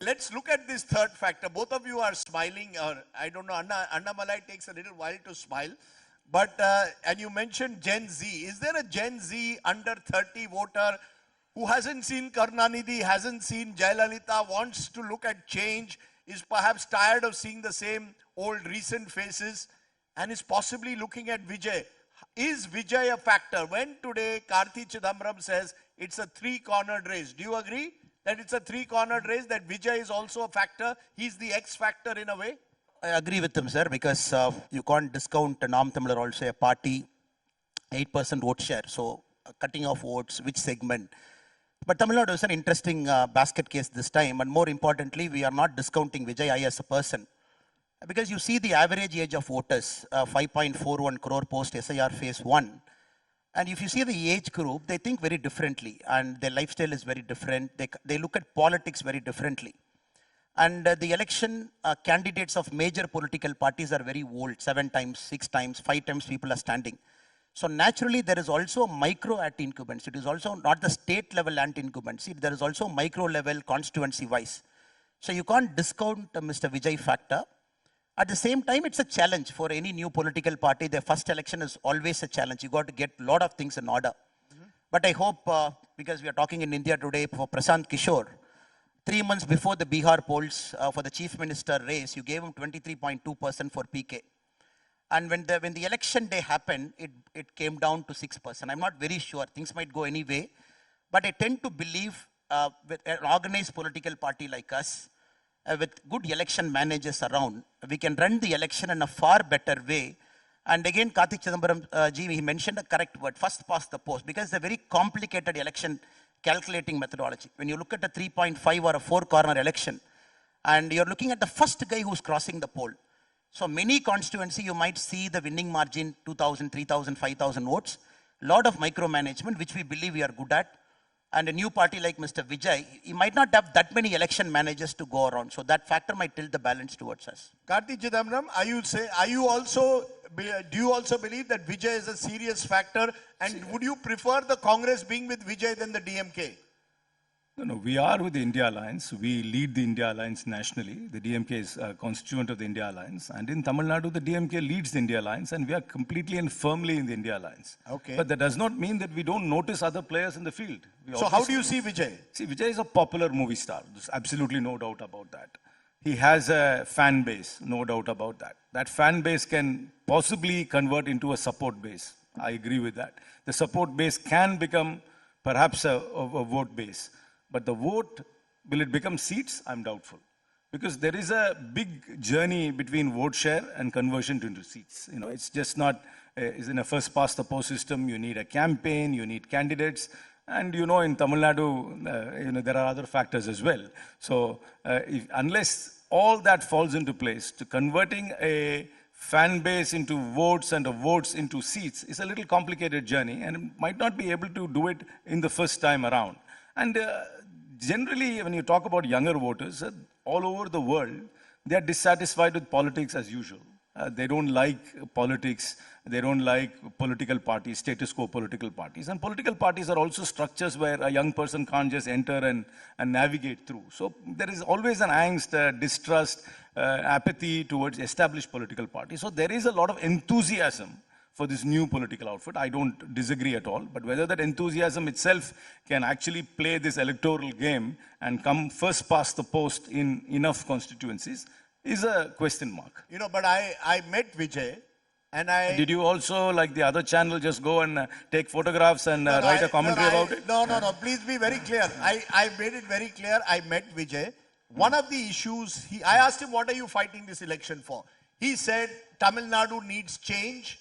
Let's look at this third factor. Both of you are smiling, or I don't know, Annamalai takes a little while to smile. But, and you mentioned Gen Z. Is there a Gen Z under 30 voter who hasn't seen Karunanidhi, hasn't seen Jayalalitha, wants to look at change, is perhaps tired of seeing the same old recent faces, and is possibly looking at Vijay? Is Vijay a factor? When today Karthi Chidambaram says it's a three-cornered race, do you agree that it's a three-cornered race, that Vijay is also a factor? He's the X factor in a way? I agree with him, sir, because you can't discount Nam Tamil are also a party, 8% vote share. So cutting off votes, which segment? But Tamil Nadu is an interesting basket case this time. And more importantly, we are not discounting Vijay as a person. Because you see the average age of voters, 5.41 crore post SIR phase 1. And if you see the age group, they think very differently. And their lifestyle is very different. They look at politics very differently. And the election candidates of major political parties are very old, 7 times, 6 times, 5 times people are standing. So naturally, there is also micro anti-incumbents. It is also not the state level anti-incumbency. There is also micro level constituency wise. So you can't discount Mr. Vijay factor. At the same time, it's a challenge for any new political party. Their first election is always a challenge. You got to get a lot of things in order. But I hope, because we are talking in India today for Prashant Kishore, 3 months before the Bihar polls for the chief minister race, you gave him 23.2% for PK. And when the election day happened, it came down to 6%. I'm not very sure. Things might go anyway. But I tend to believe with an organized political party like us, with good election managers around, we can run the election in a far better way. And again, Karthi Chidambaram ji, he mentioned a correct word, first past the post, because it's a very complicated election calculating methodology. When you look at a 3.5 or a 4-corner election, and you're looking at the first guy who's crossing the poll. So many constituency, you might see the winning margin, 2,000, 3,000, 5,000 votes. Lot of micromanagement, which we believe we are good at. And a new party like Mr. Vijay, he might not have that many election managers to go around. So that factor might tilt the balance towards us. Karthi Chidambaram, do you also believe that Vijay is a serious factor? And would you prefer the Congress being with Vijay than the DMK? No, we are with the India Alliance. We lead the India Alliance nationally. The DMK is a constituent of the India Alliance. And in Tamil Nadu, the DMK leads the India Alliance, and we are completely and firmly in the India Alliance. Okay. But that does not mean that we don't notice other players in the field. So how do you see Vijay? See, Vijay is a popular movie star. There's absolutely no doubt about that. He has a fan base, no doubt about that. That fan base can possibly convert into a support base. I agree with that. The support base can become perhaps a vote base. But the vote, will it become seats? I'm doubtful. Because there is a big journey between vote share and conversion into seats. You know, it's just not, it's in a first past the post system. You need a campaign, you need candidates. And you know, in Tamil Nadu, there are other factors as well. So unless all that falls into place, to converting a fan base into votes and votes into seats is a little complicated journey, and might not be able to do it in the first time around. And generally, when you talk about younger voters, all over the world, they are dissatisfied with politics as usual. They don't like politics. They don't like political parties, status quo political parties. And political parties are also structures where a young person can't just enter and navigate through. So there is always an angst, distrust, apathy towards established political parties. So there is a lot of enthusiasm for this new political outfit. I don't disagree at all. But whether that enthusiasm itself can actually play this electoral game and come first past the post in enough constituencies is a question mark. You know, but I met Vijay, and Did you also, like the other channel, just go and take photographs and write a commentary about it? No. Please be very clear. I made it very clear. I met Vijay. One of the issues, I asked him, what are you fighting this election for? He said, Tamil Nadu needs change.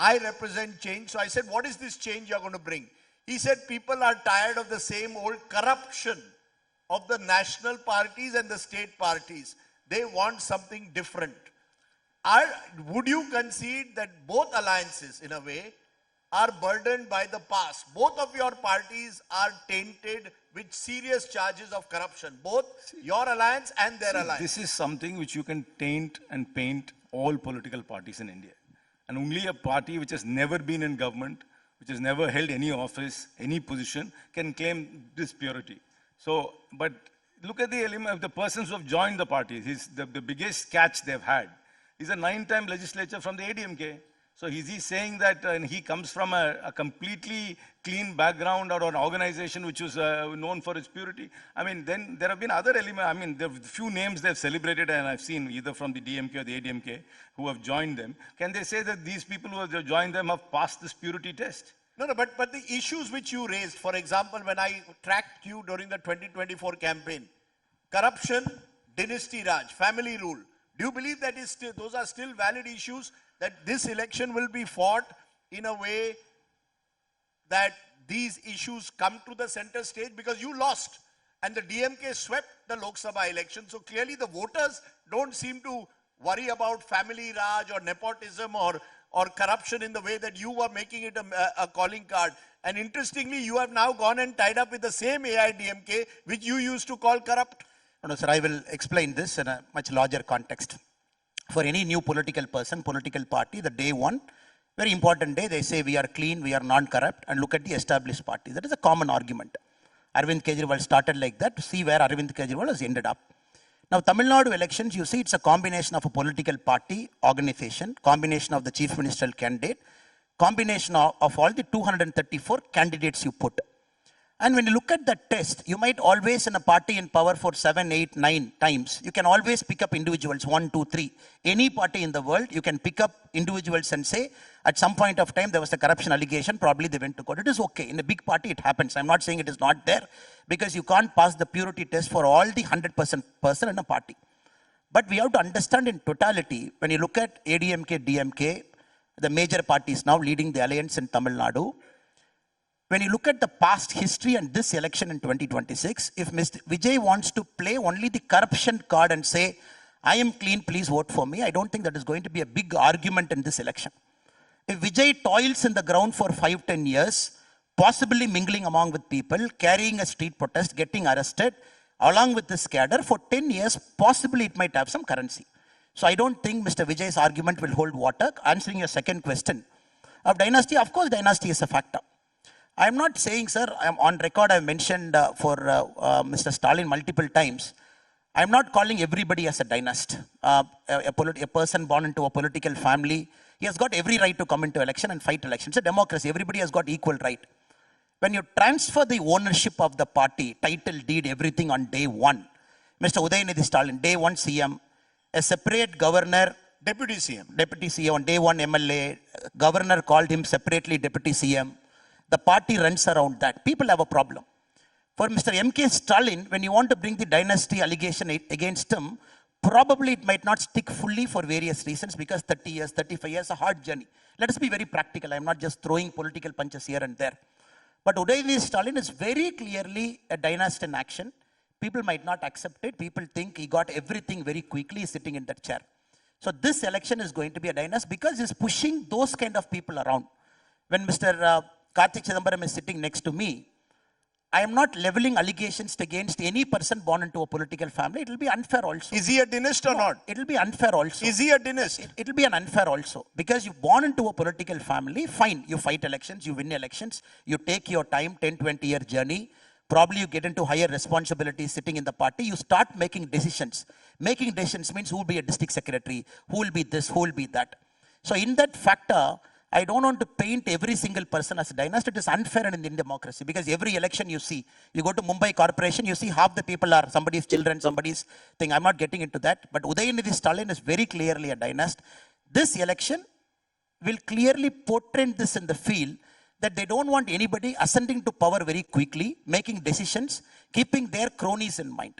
I represent change. So I said, what is this change you're going to bring? He said, people are tired of the same old corruption of the national parties and the state parties. They want something different. Would you concede that both alliances, in a way, are burdened by the past? Both of your parties are tainted with serious charges of corruption. Both your alliance and their alliance. This is something which you can taint and paint all political parties in India. And only a party which has never been in government, which has never held any office, any position, can claim this purity. So, but look at the element of the persons who have joined the party. The biggest catch they've had is a 9-time legislature from the ADMK. So is he saying that he comes from a completely clean background or an organization which was known for its purity? I mean, then there have been other elements. I mean, there are few names they've celebrated, and I've seen either from the DMK or the ADMK who have joined them. Can they say that these people who have joined them have passed this purity test? No, but the issues which you raised, for example, when I tracked you during the 2024 campaign, corruption, dynasty Raj, family rule, do you believe that those are still valid issues, that this election will be fought in a way that these issues come to the center stage? Because you lost and the DMK swept the Lok Sabha election. So clearly the voters don't seem to worry about family Raj or nepotism or corruption in the way that you were making it a calling card. And interestingly, you have now gone and tied up with the same AIDMK, which you used to call corrupt. No, sir, I will explain this in a much larger context. For any new political person, political party, the day one, very important day, they say we are clean, we are non-corrupt, and look at the established parties. That is a common argument. Arvind Kejriwal started like that to see where Arvind Kejriwal has ended up. Now, Tamil Nadu elections, you see, it's a combination of a political party, organization, combination of the chief ministerial candidate, combination of all the 234 candidates you put. And when you look at the test, you might always, in a party in power for 7, 8, 9 times, you can always pick up individuals, 1, 2, 3. Any party in the world, you can pick up individuals and say, at some point of time, there was a corruption allegation, probably they went to court. It is okay. In a big party, it happens. I'm not saying it is not there, because you can't pass the purity test for all the 100% person in a party. But we have to understand in totality, when you look at ADMK, DMK, the major parties now leading the alliance in Tamil Nadu, when you look at the past history and this election in 2026, if Mr. Vijay wants to play only the corruption card and say, I am clean, please vote for me, I don't think that is going to be a big argument in this election. If Vijay toils in the ground for 5-10 years, possibly mingling among with people, carrying a street protest, getting arrested, along with this cadre, for 10 years, possibly it might have some currency. So I don't think Mr. Vijay's argument will hold water. Answering your second question of Dynasty, of course Dynasty is a factor. I'm not saying, sir, I'm on record, I've mentioned for Mr. Stalin multiple times, I'm not calling everybody as a dynast. A person born into a political family, he has got every right to come into election and fight elections. It's a democracy, everybody has got equal right. When you transfer the ownership of the party, title, deed, everything on day one, Mr. Udayanidhi Stalin, day one CM, a separate governor, Deputy CM. Deputy CM, on day one MLA, governor called him separately Deputy CM. The party runs around that. People have a problem. For Mr. M.K. Stalin, when you want to bring the dynasty allegation against him, probably it might not stick fully for various reasons, because 30 years, 35 years, a hard journey. Let us be very practical. I'm not just throwing political punches here and there. But Udayanidhi Stalin is very clearly a dynasty in action. People might not accept it. People think he got everything very quickly sitting in that chair. So this election is going to be a dynasty because he's pushing those kind of people around. When Mr. Karthi Chidambaram is sitting next to me, I am not leveling allegations against any person born into a political family. It will be unfair also. Is he a dynast or not? It will be unfair also. Is he a dynast? It will be an unfair also. Because you born into a political family, fine. You fight elections, you win elections, you take your time, 10, 20-year journey. Probably you get into higher responsibilities sitting in the party. You start making decisions. Making decisions means who will be a district secretary, who will be this, who will be that. So in that factor, I don't want to paint every single person as a dynast. It is unfair in Indian democracy, because every election you see, you go to Mumbai Corporation, you see half the people are somebody's children, somebody's thing. I'm not getting into that. But Udayanidhi Stalin is very clearly a dynast. This election will clearly portray this in the field that they don't want anybody ascending to power very quickly, making decisions, keeping their cronies in mind.